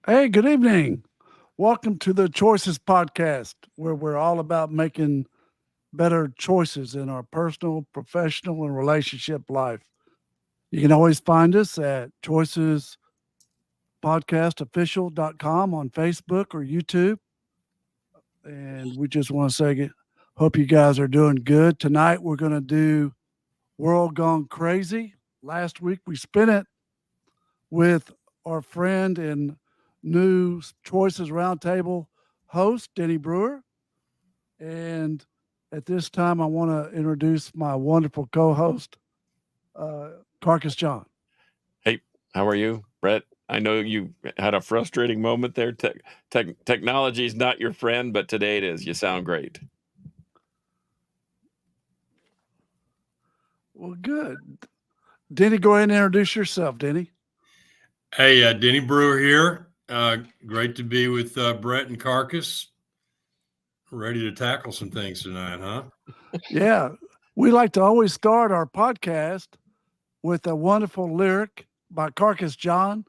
Hey, good evening. Welcome to the Choices Podcast, where we're all about making better choices in our personal, professional, and relationship life. You can always find us at choicespodcastofficial.com on Facebook or YouTube. And we just want to say, hope you guys are doing good. Tonight, we're going to do World Gone Crazy. Last week, we spent it with our friend and new Choices Roundtable host, Denny Brewer. And at this time, I want to introduce my wonderful co host, uh, Carcass John. Hey, how are you, Bret? I know you had a frustrating moment there. Technology is not your friend, but today it is. You sound great. Well, good. Denny, go ahead and introduce yourself, Denny. Hey, Denny Brewer here. Great to be with Bret and Carcass. Ready to tackle some things tonight, huh? Yeah. We like to always start our podcast with a wonderful lyric by Carcass John.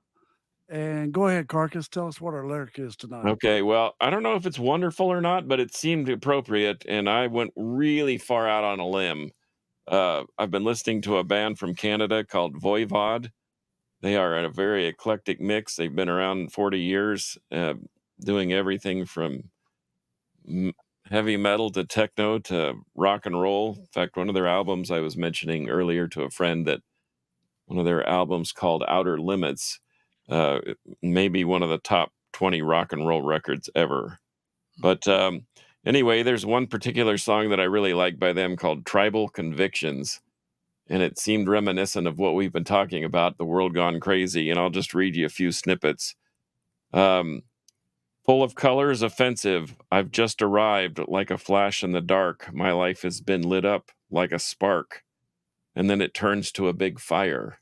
And go ahead, Carcass, tell us what our lyric is tonight. Okay, well, I don't know if it's wonderful or not, but it seemed appropriate, and I went really far out on a limb. I've been listening to a band from Canada called Voivod. They are a very eclectic mix. They've been around 40 years, doing everything from heavy metal to techno to rock and roll. In fact, one of their albums, I was mentioning earlier to a friend that one of their albums called Outer Limits, maybe one of the top 20 rock and roll records ever. But anyway, there's one particular song that I really like by them called Tribal Convictions. And it seemed reminiscent of what we've been talking about, the world gone crazy. And I'll just read you a few snippets. Full of colors, offensive. I've just arrived like a flash in the dark. My life has been lit up like a spark. And then it turns to a big fire.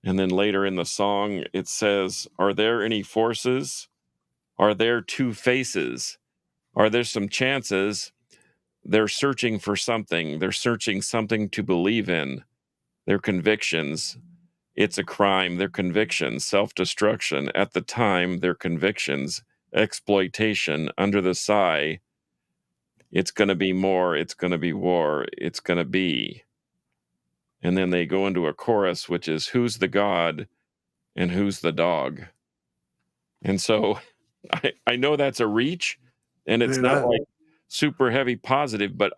And then later in the song, it says, are there any forces? Are there two faces? Are there some chances? They're searching for something. They're searching something to believe in. Their convictions. It's a crime. Their convictions. Self-destruction. At the time, their convictions. Exploitation. Under the sigh. It's going to be more. It's going to be war. It's going to be. And then they go into a chorus, which is, who's the God and who's the dog? And so I know that's a reach, and it's not like super heavy positive, but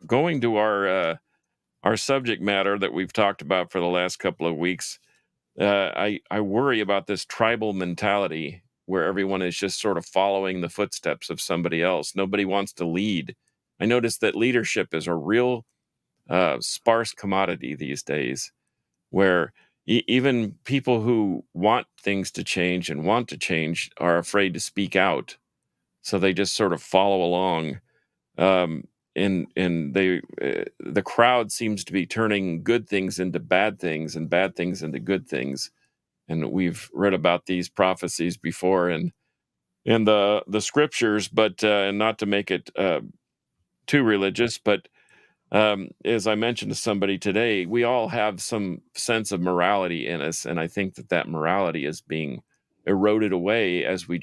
going to our subject matter that we've talked about for the last couple of weeks, I worry about this tribal mentality where everyone is just sort of following the footsteps of somebody else. Nobody wants to lead. I noticed that leadership is a real sparse commodity these days, where even people who want things to change and want to change are afraid to speak out, so they just sort of follow along. And the crowd seems to be turning good things into bad things and bad things into good things. And we've read about these prophecies before in the scriptures, but and not to make it too religious, but as I mentioned to somebody today, we all have some sense of morality in us, and I think that morality is being eroded away as we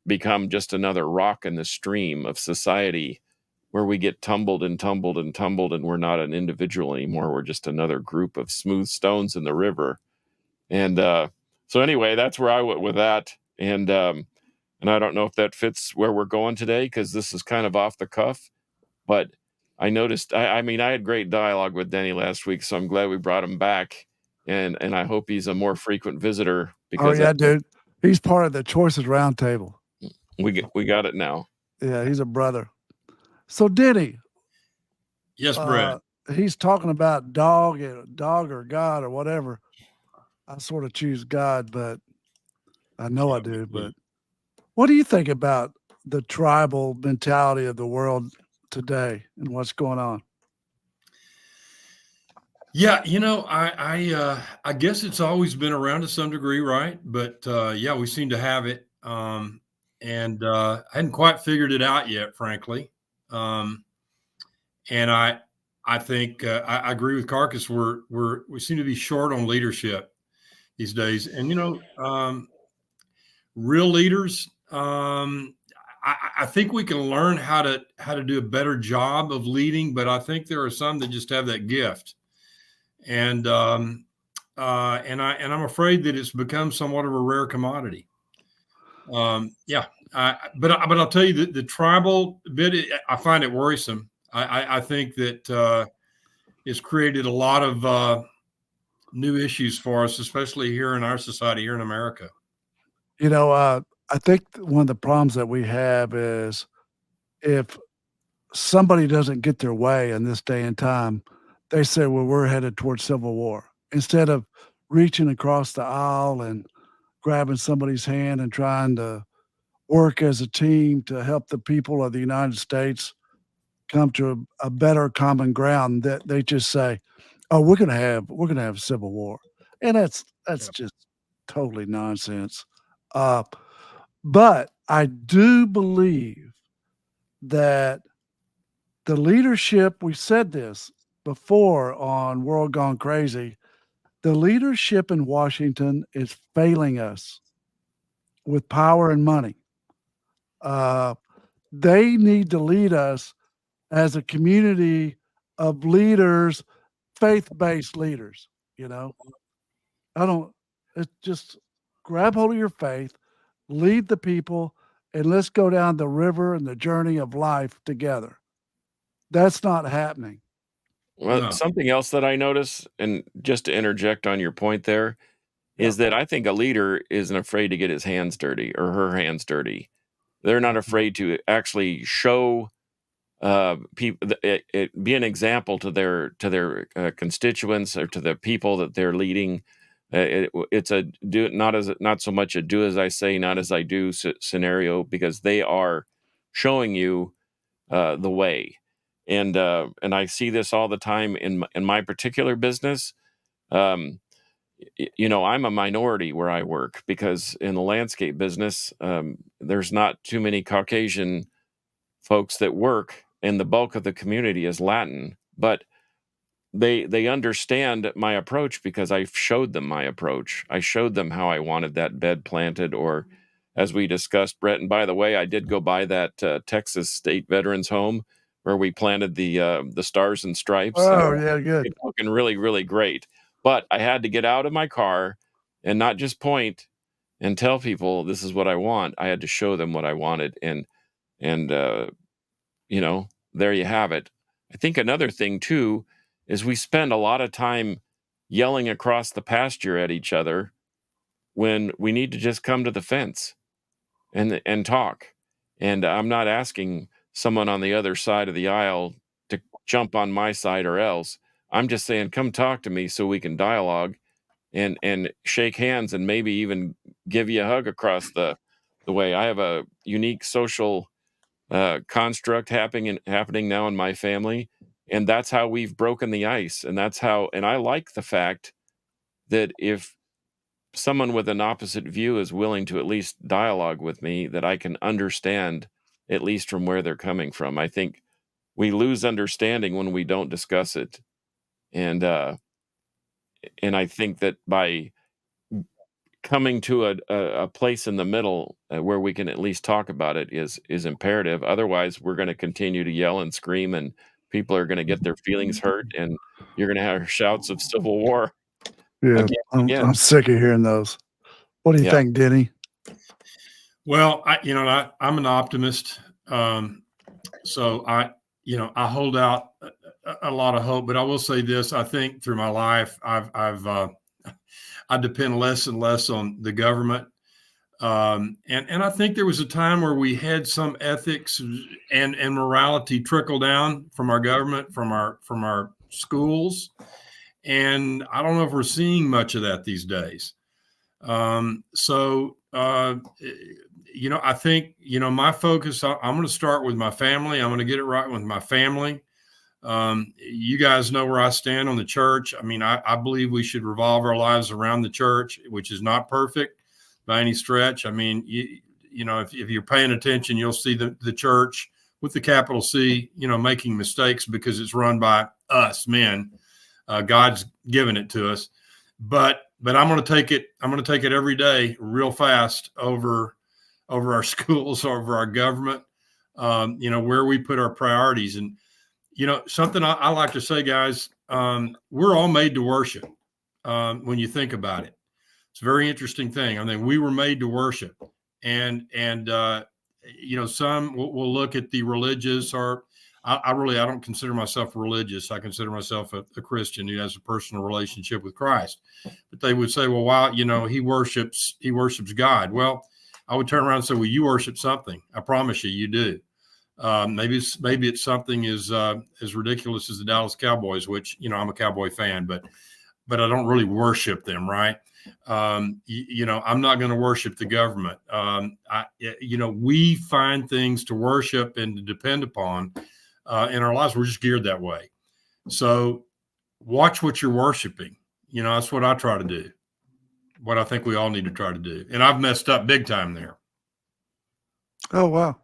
become just another rock in the stream of society, where we get tumbled and tumbled and tumbled, and we're not an individual anymore. We're just another group of smooth stones in the river. And so anyway, that's where I went with that, and I don't know if that fits where we're going today, because this is kind of off the cuff, but I noticed, I mean, I had great dialogue with Denny last week, so I'm glad we brought him back. And I hope he's a more frequent visitor, because dude. He's part of the Choices Roundtable. we got it now. Yeah, he's a brother. So, Denny. Yes, Bret. He's talking about dog or God or whatever. I sort of choose God, but I know I do. But what do you think about the tribal mentality of the world today and what's going on? Yeah, I guess it's always been around to some degree, right? But yeah, we seem to have it, and I hadn't quite figured it out yet, frankly. And I think I agree with Carcass. We seem to be short on leadership. these days. And, real leaders, I think we can learn how to do a better job of leading, but I think there are some that just have that gift. And I'm afraid that it's become somewhat of a rare commodity. But I'll tell you that the tribal bit, I find it worrisome. I think that it's created a lot of new issues for us, especially here in our society, here in America. I think one of the problems that we have is if somebody doesn't get their way in this day and time, they say, well, we're headed towards civil war. Instead of reaching across the aisle and grabbing somebody's hand and trying to work as a team to help the people of the United States come to a better common ground, that they just say, oh, we're gonna have civil war. And that's just totally nonsense. But I do believe that the leadership, we said this before on World Gone Crazy, the leadership in Washington is failing us with power and money. They need to lead us as a community of leaders, faith-based leaders. It's just grab hold of your faith, lead the people, and let's go down the river and the journey of life together. That's not happening. Well, No. something else that I notice, and just to interject on your point there, is that I think a leader isn't afraid to get his hands dirty or her hands dirty. They're not afraid to actually show people, be an example to their constituents or to the people that they're leading. It's a not so much a do as I say, not as I do scenario, because they are showing you the way. And I see this all the time in my particular business. I'm a minority where I work because in the landscape business, there's not too many Caucasian folks that work, and the bulk of the community is Latin. But they understand my approach because I showed them my approach. I showed them how I wanted that bed planted, or as we discussed, Bret. And by the way, I did go by that Texas State Veterans Home where we planted the Stars and Stripes. Oh, yeah, good. It's looking really, really great. But I had to get out of my car and not just point and tell people this is what I want. I had to show them what I wanted, and there you have it. I think another thing too is we spend a lot of time yelling across the pasture at each other when we need to just come to the fence and talk. And I'm not asking someone on the other side of the aisle to jump on my side or else. I'm just saying, come talk to me so we can dialogue and shake hands and maybe even give you a hug across the way. I have a unique social construct happening now in my family, and that's how we've broken the ice. And I like the fact that if someone with an opposite view is willing to at least dialogue with me, that I can understand at least from where they're coming from. I think we lose understanding when we don't discuss it, and I think that by coming to a place in the middle where we can at least talk about it is imperative. Otherwise, we're going to continue to yell and scream, and people are going to get their feelings hurt, and you're going to have shouts of civil war. Yeah, I'm sick of hearing those. What do you think, Denny? Well, I'm an optimist, so I hold out a lot of hope. But I will say this: I think through my life, I depend less and less on the government, and I think there was a time where we had some ethics and morality trickle down from our government, from our schools. And I don't know if we're seeing much of that these days. I think, my focus, I'm going to start with my family. I'm going to get it right with my family. You guys know where I stand on the church. I mean, I believe we should revolve our lives around the church, which is not perfect by any stretch. I mean, if you're paying attention, you'll see the church with the capital C, making mistakes because it's run by us men. God's given it to us. But but I'm going to take it. I'm going to take it every day, real fast, over our schools, over our government. Where we put our priorities, and something I like to say, guys. We're all made to worship. When you think about it, it's a very interesting thing. I mean, we were made to worship, and some will look at the religious, or I don't consider myself religious. I consider myself a Christian who has a personal relationship with Christ. But they would say, well, wow, he worships God. Well, I would turn around and say, well, you worship something. I promise you do. Maybe it's something as ridiculous as the Dallas Cowboys, which, I'm a Cowboy fan, but I don't really worship them. Right. I'm not going to worship the government. We find things to worship and to depend upon in our lives. We're just geared that way. So watch what you're worshiping. That's what I try to do. What I think we all need to try to do. And I've messed up big time there. Oh, wow.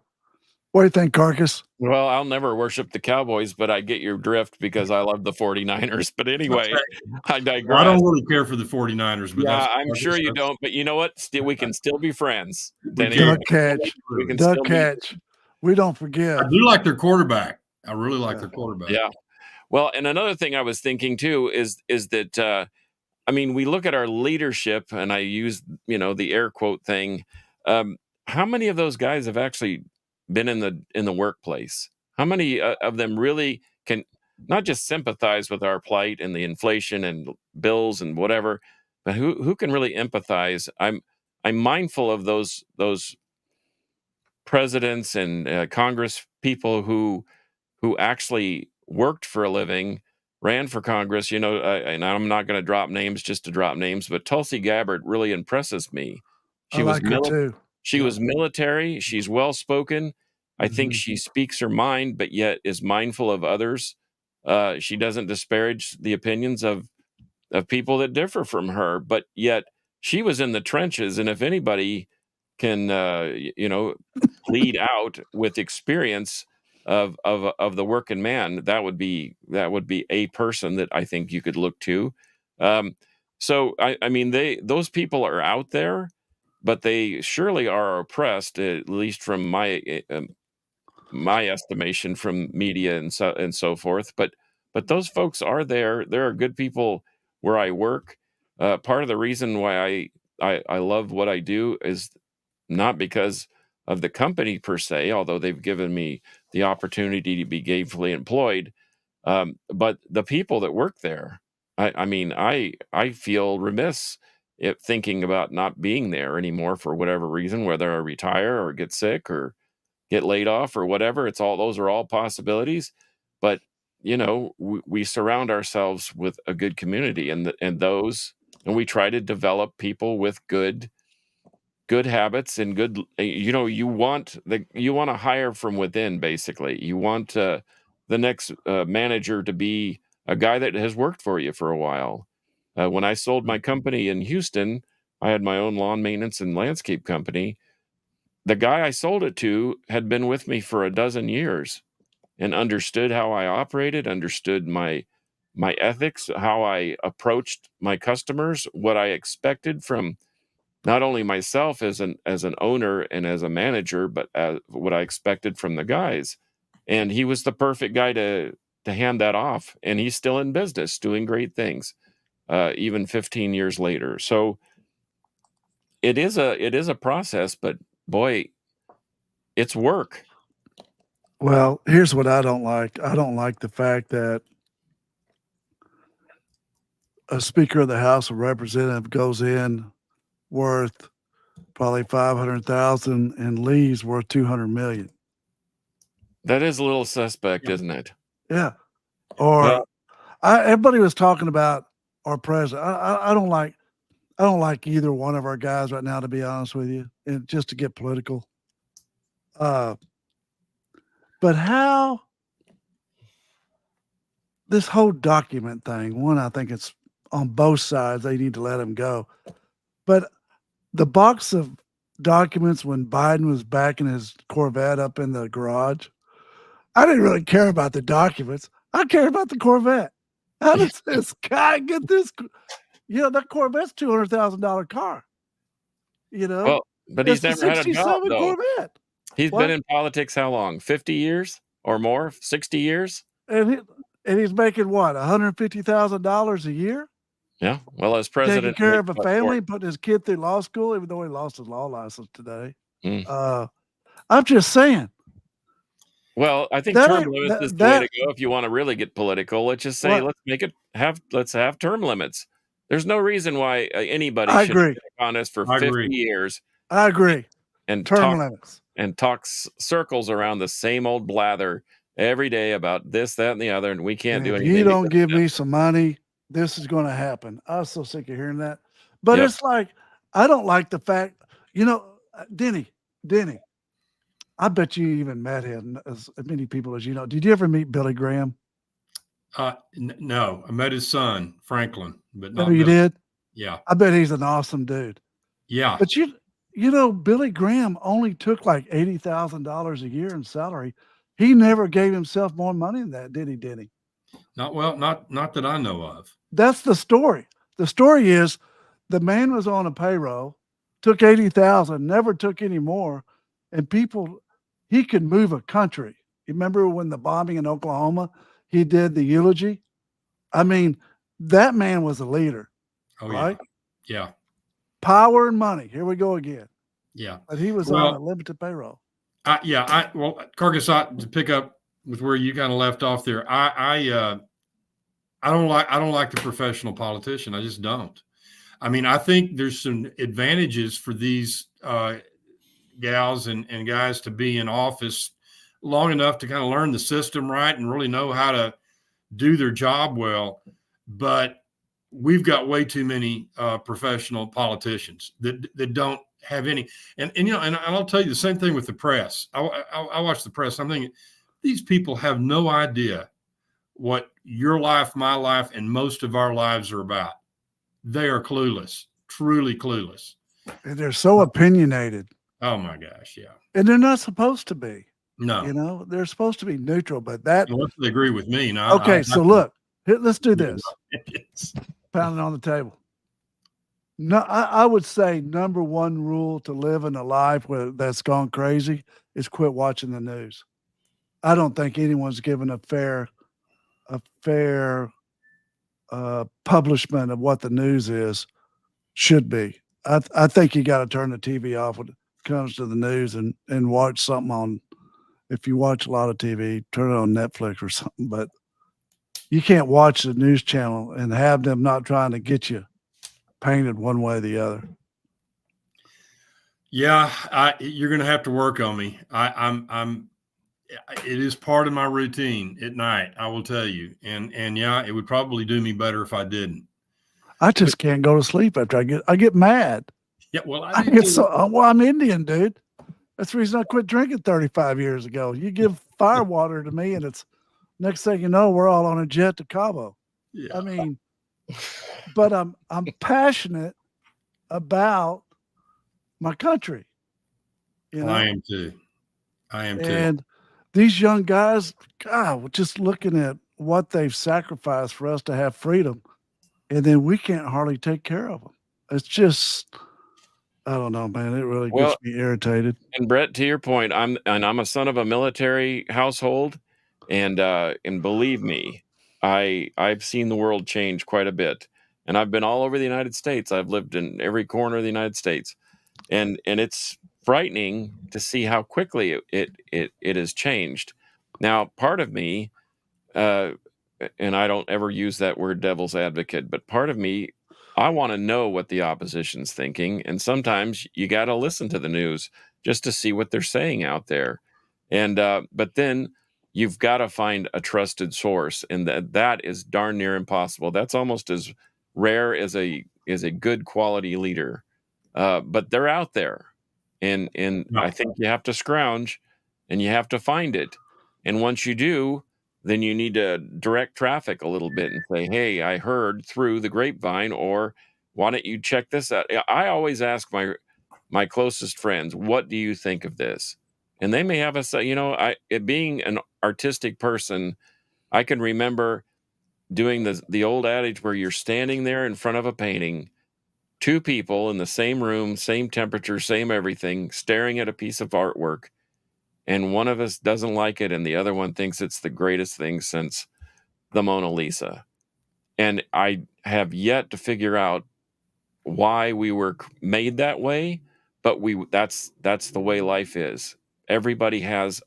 What do you think, Carcass? Well, I'll never worship the Cowboys, but I get your drift because I love the 49ers. But anyway, I digress. Well, I don't really care for the 49ers. But yeah, I'm sure you don't. But you know what? We can still be friends. Duck catch. We don't forget. I do like their quarterback. I really like their quarterback. Yeah. Well, and another thing I was thinking too is that we look at our leadership, and I use the air quote thing. How many of those guys have actually been in the workplace? How many of them really can not just sympathize with our plight and the inflation and bills and whatever, but who can really empathize? I'm mindful of those presidents and Congress people who actually worked for a living, ran for Congress. And I'm not going to drop names just to drop names, but Tulsi Gabbard really impresses me. She was too. She was military. She's well-spoken. I think she speaks her mind, but yet is mindful of others. She doesn't disparage the opinions of people that differ from her, but yet she was in the trenches. And if anybody can, lead out with experience of the working man, that would be a person that I think you could look to. So those people are out there, but they surely are oppressed, at least from my estimation from media and so forth. But those folks are there. There are good people where I work. Part of the reason why I love what I do is not because of the company per se, although they've given me the opportunity to be gainfully employed, but the people that work there. I feel remiss thinking about not being there anymore for whatever reason, whether I retire or get sick or get laid off or whatever. Those are all possibilities. But we surround ourselves with a good community, and we try to develop people with good habits and good. You want to hire from within. Basically, you want the next manager to be a guy that has worked for you for a while. When I sold my company in Houston, I had my own lawn maintenance and landscape company. The guy I sold it to had been with me for 12 years and understood how I operated, understood my ethics, how I approached my customers, what I expected from not only myself as an owner and as a manager, but what I expected from the guys. And he was the perfect guy to hand that off. And he's still in business doing great things, even 15 years later. So it is a process, but boy, it's work. Well, here's what I don't like. I don't like the fact that a Speaker of the House of Representatives goes in worth probably 500,000 and leaves worth 200 million. That is a little suspect, isn't it? Yeah. Or everybody was talking about our president. I don't like either one of our guys right now, to be honest with you, and just to get political. But how this whole document thing, one, I think it's on both sides. They need to let him go. But the box of documents when Biden was backing his Corvette up in the garage, I didn't really care about the documents. I care about the Corvette. How does this guy get this? That Corvette's $200,000 car. Well, but it's he's the never had a job, 67 though. Corvette. He's What? been in politics how long? 50 years or more? 60 years? And he's making what, $150,000 a year? Yeah. Well, as Taking president, care of a family, putting his kid through law school, even though he lost his law license today. I'm just saying. Well, I think That term ain't- limits is that- the way to that- go if you want to really get political. Let's just say let's have term limits. There's no reason why anybody I should agree. be on us for I 50 agree. years I agree. and Term limits. talk circles around the same old blather every day about this, that, and the other, and we can't And do if anything. you don't give me some money, this is going to happen. I was so sick of hearing that. But Yep. it's like, I don't like the fact, Denny, I bet you even met him, as many people as you know. Did you ever meet Billy Graham? No, I met his son, Franklin, but not Oh, you Billy. did? Yeah. I bet he's an awesome dude. Yeah. But Billy Graham only took like $80,000 a year in salary. He never gave himself more money than that, did he? Not that I know of. That's the story. The story is the man was on a payroll, took 80,000, never took any more, and he could move a country. You remember when the bombing in Oklahoma, he did the eulogy? I mean, that man was a leader. Oh, right? Yeah. Power and money. Here we go again. Yeah. But he was on a limited payroll. Carcass, to pick up with where you kind of left off there, I don't like the professional politician. I just don't. I mean, I think there's some advantages for these gals and guys to be in office long enough to kind of learn the system right and really know how to do their job well. But we've got way too many professional politicians that don't have any. And I'll tell you the same thing with the press. I watch the press. I'm thinking these people have no idea what your life, my life, and most of our lives are about. They are clueless, truly clueless. And they're so opinionated. Oh my gosh, yeah. And they're not supposed to be. No. They're supposed to be neutral, but that. Unless they agree with me. No, okay, so look, let's do this. Yes. Pounding on the table. No, I would say number one rule to live in a life that's gone crazy is quit watching the news. I don't think anyone's given a fair publishment of what the news should be. I think you got to turn the TV off when it comes to the news and watch something on. If you watch a lot of TV, turn it on Netflix or something. But you can't watch the news channel and have them not trying to get you painted one way or the other. Yeah, you're going to have to work on me. It is part of my routine at night, I will tell you. And yeah, it would probably do me better if I didn't. I just can't go to sleep after I get mad. Yeah, well, I'm Indian, dude. That's the reason I quit drinking 35 years ago. You give fire water to me, and it's next thing you know, we're all on a jet to Cabo. Yeah. I mean, but I'm passionate about my country. I am too. And these young guys, God, just looking at what they've sacrificed for us to have freedom, and then we can't hardly take care of them. It's just, I don't know, man. It really gets me irritated. And Bret, to your point, I'm a son of a military household, and believe me, I've seen the world change quite a bit, and I've been all over the United States. I've lived in every corner of the United States, and it's frightening to see how quickly it has changed. Now, part of me, and I don't ever use that word devil's advocate, but part of me, I want to know what the opposition's thinking. And sometimes you got to listen to the news just to see what they're saying out there. And, but then you've got to find a trusted source, and that is darn near impossible. That's almost as rare as a good quality leader. But they're out there. And I think you have to scrounge and you have to find it. And once you do, then you need to direct traffic a little bit and say, hey, I heard through the grapevine, or why don't you check this out? I always ask my closest friends, what do you think of this? And they may have being an artistic person, I can remember doing the old adage where you're standing there in front of a painting, two people in the same room, same temperature, same everything, staring at a piece of artwork, and one of us doesn't like it and the other one thinks it's the greatest thing since the Mona Lisa. And I have yet to figure out why we were made that way, but that's the way life is. Everybody has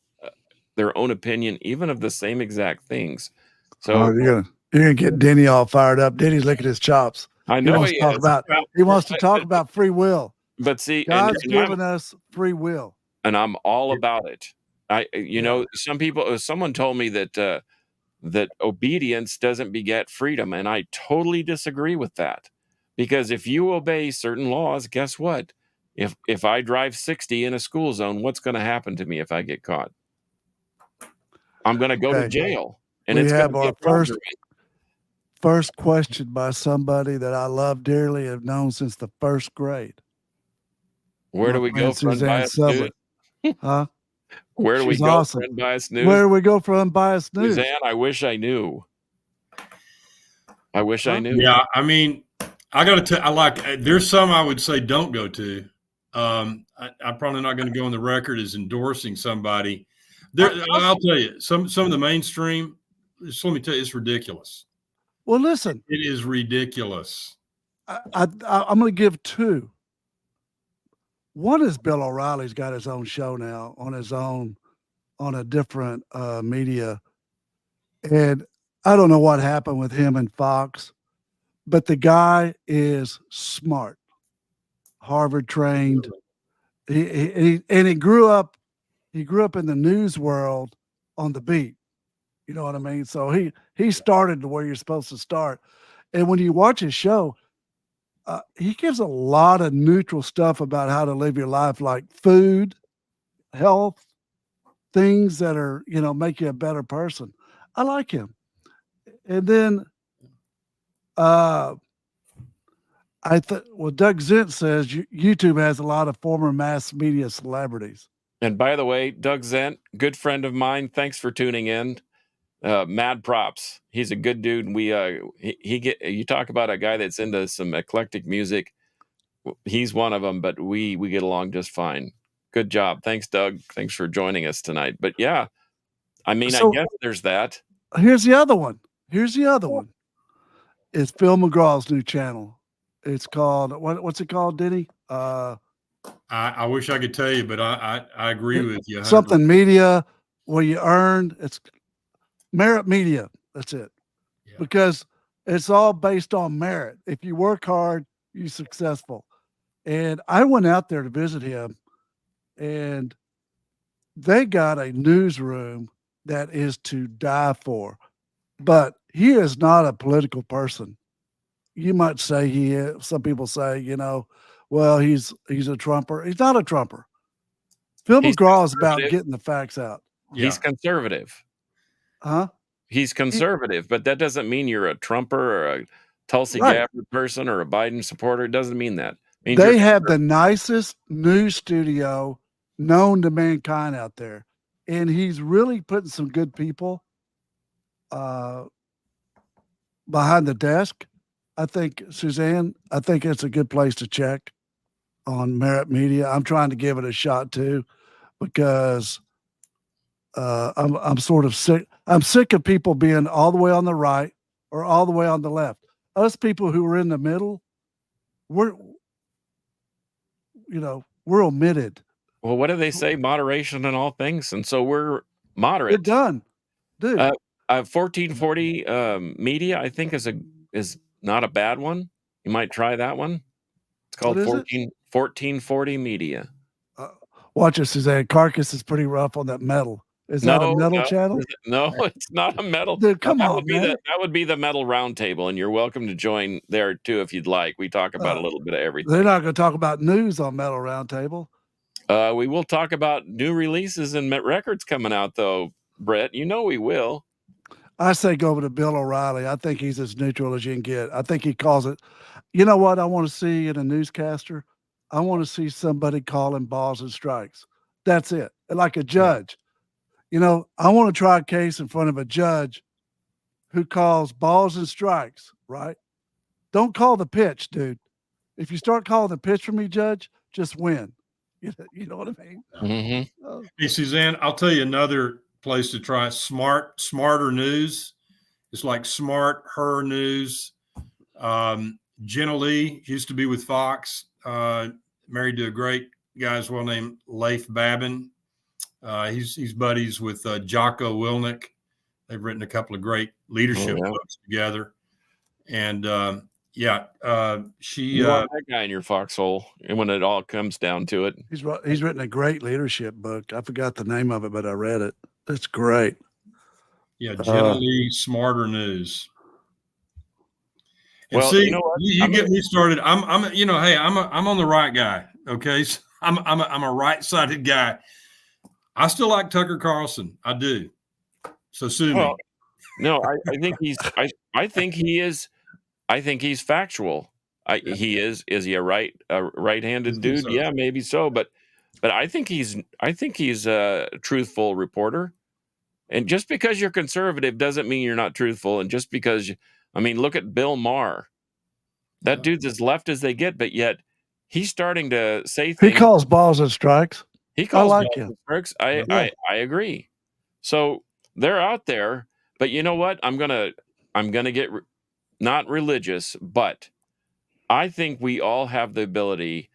their own opinion, even of the same exact things. So you're gonna get Denny all fired up. Denny's licking his chops. I know he wants to talk about free will. But see, God's given us free will, and I'm all about it. Know, someone told me that that obedience doesn't beget freedom, and I totally disagree with that. Because if you obey certain laws, guess what? If I drive 60 in a school zone, what's going to happen to me if I get caught? I'm going to go to jail, and we it's have going to our be first question by somebody that I love dearly, have known since the first grade. Where do we go for unbiased news? Huh? Where do we go for unbiased news? Where do we go for unbiased news? Suzanne, I wish I knew. I wish I knew. Yeah, I mean, I got to tell. There's some I would say don't go to. I'm probably not going to go on the record as endorsing somebody. I'll tell you, some of the mainstream. Just let me tell you, it's ridiculous. Well, listen, it is ridiculous. I'm going to give two. One is Bill O'Reilly's got his own show now on a different media. And I don't know what happened with him and Fox, but the guy is smart, Harvard trained. He grew up in the news world on the beat. You know what I mean? So he started to where you're supposed to start. And when you watch his show, he gives a lot of neutral stuff about how to live your life, like food, health, things that are, make you a better person. I like him. And then Doug Zent says YouTube has a lot of former mass media celebrities. And by the way, Doug Zent, good friend of mine. Thanks for tuning in. Mad props. He's a good dude. You talk about a guy that's into some eclectic music. He's one of them, but we get along just fine. Good job. Thanks, Doug. Thanks for joining us tonight. But yeah, I mean, I guess there's that. Here's the other one. It's Phil McGraw's new channel. It's called, what's it called, Denny? I wish I could tell you, but I agree with you. 100%. Something media where you earn. It's Merit Media. That's it. Yeah. Because it's all based on merit. If you work hard, you're successful. And I went out there to visit him, and they got a newsroom that is to die for. But he is not a political person. You might say he is. Some people say, well, he's a Trumper. He's not a Trumper. Phil McGraw is about getting the facts out. Yeah. He's conservative. Huh? He's conservative, but that doesn't mean you're a Trumper or a Tulsi Gabbard person or a Biden supporter. It doesn't mean that. They have the nicest news studio known to mankind out there. And he's really putting some good people behind the desk. I think, Suzanne, it's a good place to check on Merit Media. I'm trying to give it a shot too, because I'm sort of sick. I'm sick of people being all the way on the right or all the way on the left. Us people who are in the middle, we're omitted. Well, what do they say? Moderation in all things. And so we're moderate. Good done, dude. 1440 media, I think, is not a bad one. You might try that one. It's called 1440 media. Watch it, Suzanne. Carcass is pretty rough on that metal. Is that a metal channel? No, it's not a metal. Dude, come on, man. That would be the Metal Roundtable, and you're welcome to join there too if you'd like. We talk about a little bit of everything. They're not going to talk about news on Metal Roundtable. We will talk about new releases and records coming out, though, Brett. We will. I say go over to Bill O'Reilly. I think he's as neutral as you can get. I think he calls it. You know what I want to see in a newscaster? I want to see somebody calling balls and strikes. That's it. Like a judge. I want to try a case in front of a judge who calls balls and strikes, right? Don't call the pitch, dude. If you start calling the pitch for me, Judge, just win. You know what I mean? Mm-hmm. Oh. Hey, Suzanne, I'll tell you another place to try. Smarter News. It's like Smart Her News. Jenna Lee used to be with Fox, married to a great guy as well named Leif Babin. He's buddies with Jocko Willink. They've written a couple of great leadership books together. And she you want that guy in your foxhole, and when it all comes down to it, he's written a great leadership book. I forgot the name of it, but I read it. It's great. Yeah, Jenna Lee, Smarter News. And well, see, you know what? you get me started. I'm on the right guy. Okay, so I'm a right-sided guy. I still like Tucker Carlson. I do. So sue me. No, I think he's. I think he is. I think he's factual. He is. Is he a right-handed dude? So. Yeah, maybe so. But I think he's a truthful reporter. And just because you're conservative doesn't mean you're not truthful. And just because, look at Bill Maher. That dude's as left as they get, but yet he's starting to say things. He calls balls and strikes. He calls balls and strikes. I agree. So they're out there, but you know what? I'm gonna get not religious, but I think we all have the ability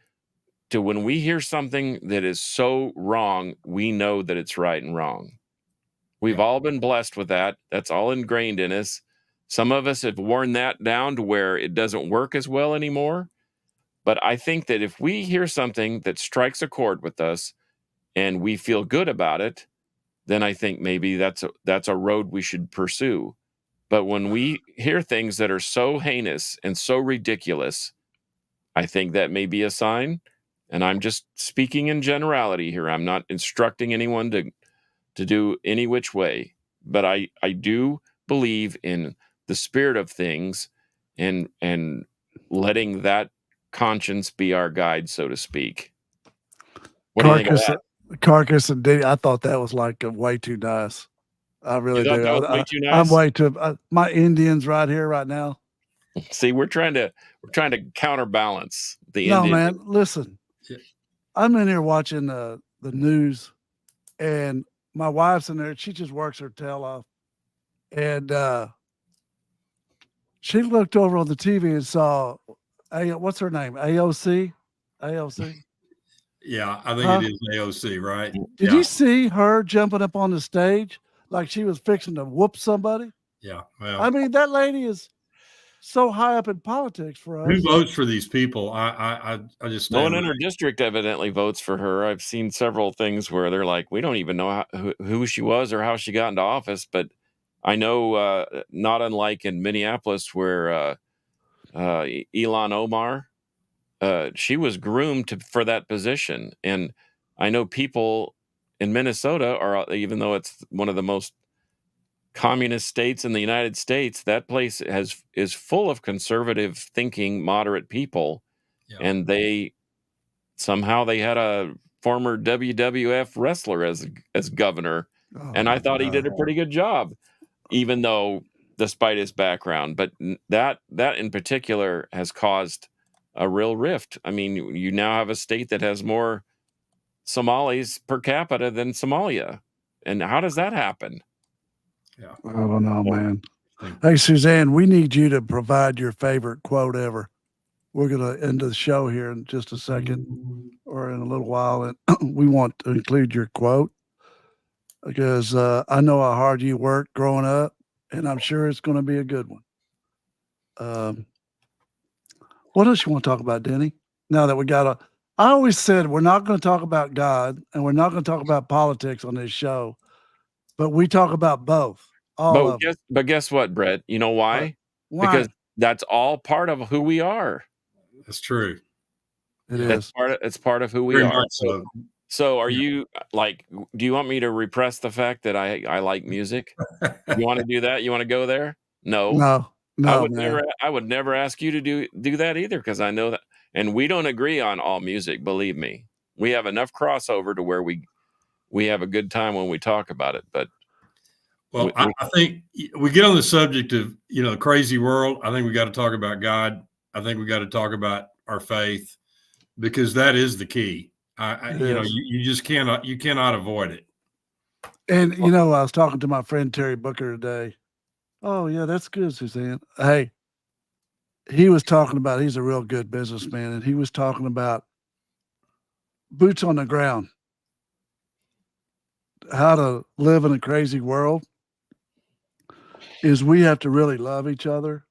to, when we hear something that is so wrong, we know that it's right and wrong. We've all been blessed with that. That's all ingrained in us. Some of us have worn that down to where it doesn't work as well anymore. But I think that if we hear something that strikes a chord with us and we feel good about it, then I think maybe that's a road we should pursue. But when we hear things that are so heinous and so ridiculous, I think that may be a sign. And I'm just speaking in generality here. I'm not instructing anyone to do any which way. But I do believe in the spirit of things and letting that conscience be our guide, so to speak. What do you think of that? Carcass and Diddy, I thought that was like way too nice. I really do. That was way too nice? I'm way too. My Indians right here, right now. See, we're trying to counterbalance the No, Indian. man, listen. I'm in here watching the news, and my wife's in there. She just works her tail off, and she looked over on the TV and saw, what's her name? AOC. Yeah, I think it is AOC, right? Did you see her jumping up on the stage like she was fixing to whoop somebody? Yeah, well, that lady is so high up in politics for us. Who votes for these people? I just no one in her district evidently votes for her. I've seen several things where they're like, we don't even know who she was or how she got into office. But I know, not unlike in Minneapolis, where Ilhan Omar, she was groomed for that position. And I know people in Minnesota are, even though it's one of the most communist states in the United States, that place is full of conservative thinking, moderate people. Yeah. And they had a former WWF wrestler as governor. Oh, and I thought he did a pretty good job, even though despite his background. But that in particular has caused a real rift. You now have a state that has more Somalis per capita than Somalia. And how does that happen? Yeah. I don't know, man. Hey, Suzanne, we need you to provide your favorite quote ever. We're going to end the show here in just a second or in a little while. And we want to include your quote because I know how hard you worked growing up, and I'm sure it's going to be a good one. What else you want to talk about, Denny? Now that I always said we're not going to talk about God and we're not going to talk about politics on this show, but we talk about both. But guess what, Brett? You know why? Why? Because that's all part of who we are. That's true. It's part of who we Very are. much so. So are you do you want me to repress the fact that I like music? You want to do that? You want to go there? No. I would never ask you to do that either, because I know that, and we don't agree on all music, believe me. We have enough crossover to where we have a good time when we talk about it. But Well, I think we get on the subject of, the crazy world. I think we got to talk about God. I think we got to talk about our faith, because that is the key. You just cannot avoid it. And, I was talking to my friend Terry Booker today. Oh, yeah, that's good, Suzanne. Hey, he was talking about, he's a real good businessman, and he was talking about boots on the ground, how to live in a crazy world is we have to really love each other,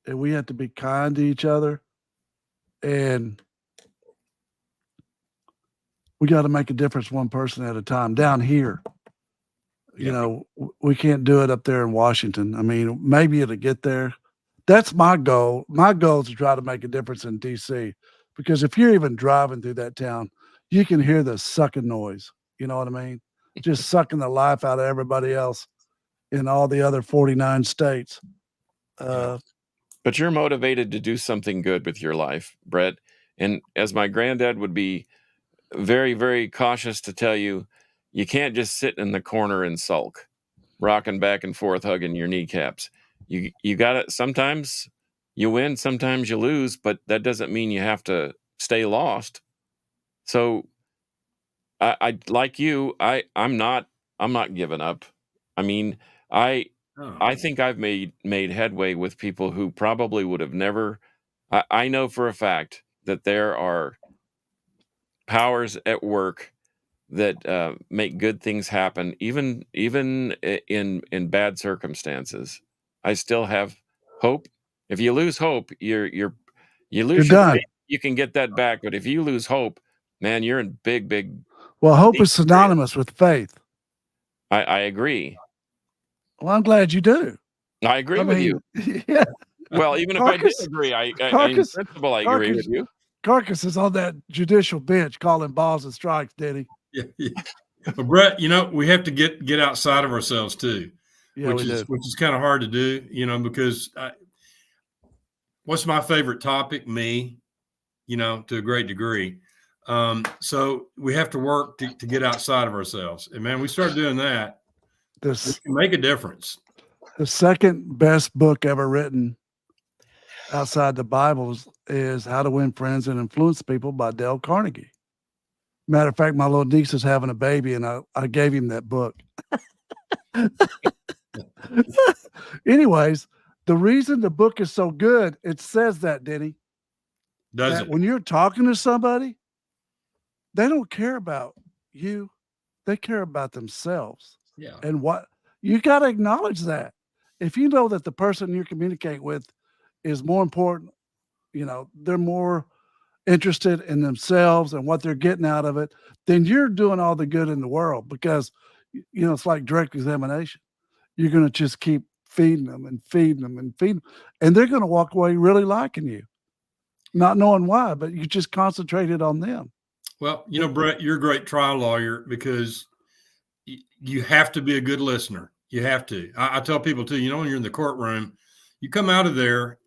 and we have to be kind to each other, and we got to make a difference one person at a time down here. We can't do it up there in Washington. I mean, maybe it'll get there. That's my goal. My goal is to try to make a difference in DC, because if you're even driving through that town, you can hear the sucking noise. You know what I mean? Just sucking the life out of everybody else in all the other 49 states. But you're motivated to do something good with your life, Bret. And as my granddad would be very, very cautious to tell you, you can't just sit in the corner and sulk, rocking back and forth, hugging your kneecaps. You got to, sometimes you win, sometimes you lose, but that doesn't mean you have to stay lost. So I like you, I'm not giving up. I mean, I think I've made headway with people who probably would have never. I know for a fact that there are powers at work that make good things happen, even in bad circumstances. I still have hope. If you lose hope, you lose your faith, you can get that back. But if you lose hope, man, you're in big. Well, hope is synonymous with faith. I agree. Well, I'm glad you do. I agree with you. Yeah. Well, even if I did agree, in principle, I agree with you. Carcass is on that judicial bench calling balls and strikes, Denny. Yeah. Well, Bret, we have to get outside of ourselves too, which is kind of hard to do, because what's my favorite topic? Me, to a great degree. So we have to work to get outside of ourselves. And man, we start doing that, we can make a difference. The second best book ever written outside the Bible is How to Win Friends and Influence People by Dale Carnegie. Matter of fact, my little niece is having a baby, and I gave him that book. Anyways, the reason the book is so good, it says that, Denny. Does it? When you're talking to somebody, they don't care about you. They care about themselves. Yeah. And what you got to acknowledge that. If you know that the person you're communicating with is more important, they're more interested in themselves and what they're getting out of it, then you're doing all the good in the world, because, it's like direct examination. You're going to just keep feeding them and feeding them and feeding them, and they're going to walk away really liking you, not knowing why, but you just concentrated on them. Well, Bret, you're a great trial lawyer, because you have to be a good listener. You have to. I tell people too, when you're in the courtroom, you come out of there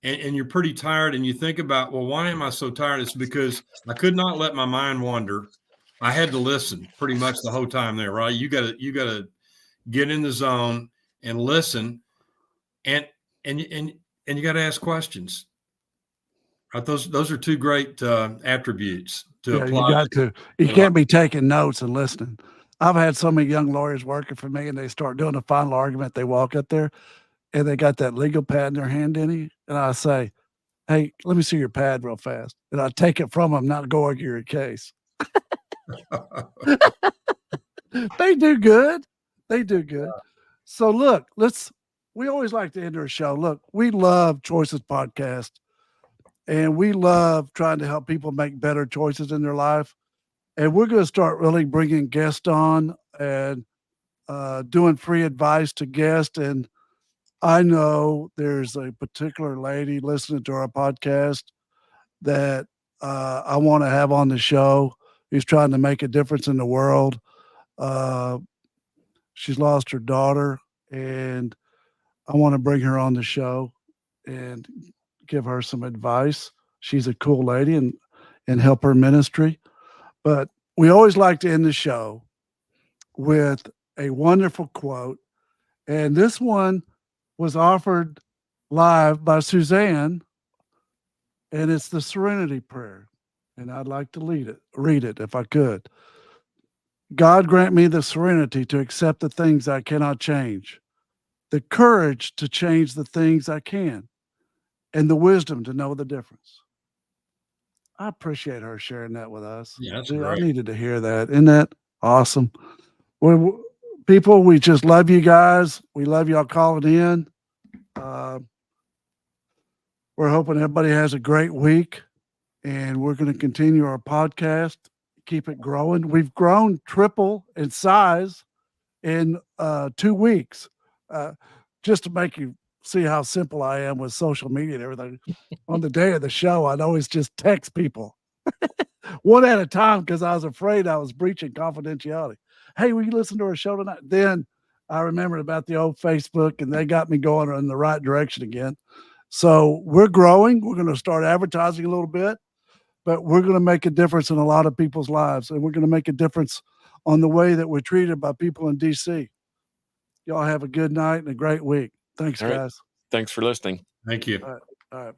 and you're pretty tired, and you think about, well, why am I so tired? It's because I could not let my mind wander. I had to listen pretty much the whole time there, right? You gotta get in the zone and listen, and you got to ask questions. Right? Those are two great attributes to apply. You got to. You can't be taking notes and listening. I've had so many young lawyers working for me, and they start doing a final argument. They walk up there, and they got that legal pad in their hand, Denny, and I say, "Hey, let me see your pad real fast," and I take it from them, not go argue your case. They do good. They do good. So look, we always like to end our show. Look, we love Choices Podcast, and we love trying to help people make better choices in their life. And we're going to start really bringing guests on and doing free advice to guests. And I know there's a particular lady listening to our podcast that I want to have on the show, who's trying to make a difference in the world. She's lost her daughter, and I want to bring her on the show and give her some advice. She's a cool lady and help her ministry. But we always like to end the show with a wonderful quote. And this one was offered live by Suzanne, and it's the Serenity Prayer. And I'd like to read it if I could. God grant me the serenity to accept the things I cannot change, the courage to change the things I can, and the wisdom to know the difference. I appreciate her sharing that with us. Yeah, that's Dude, I great. needed to hear that. Isn't that awesome? People, we just love you guys. We love y'all calling in. We're hoping everybody has a great week, and we're going to continue our podcast, keep it growing. We've grown triple in size in 2 weeks. Just to make you see how simple I am with social media and everything. On the day of the show, I'd always just text people one at a time because I was afraid I was breaching confidentiality. Hey, will you listen to our show tonight? Then I remembered about the old Facebook, and they got me going in the right direction again. So we're growing. We're going to start advertising a little bit, but we're going to make a difference in a lot of people's lives, and we're going to make a difference on the way that we're treated by people in DC. Y'all have a good night and a great week. Thanks, All right. guys. Thanks for listening. Thank you. All right.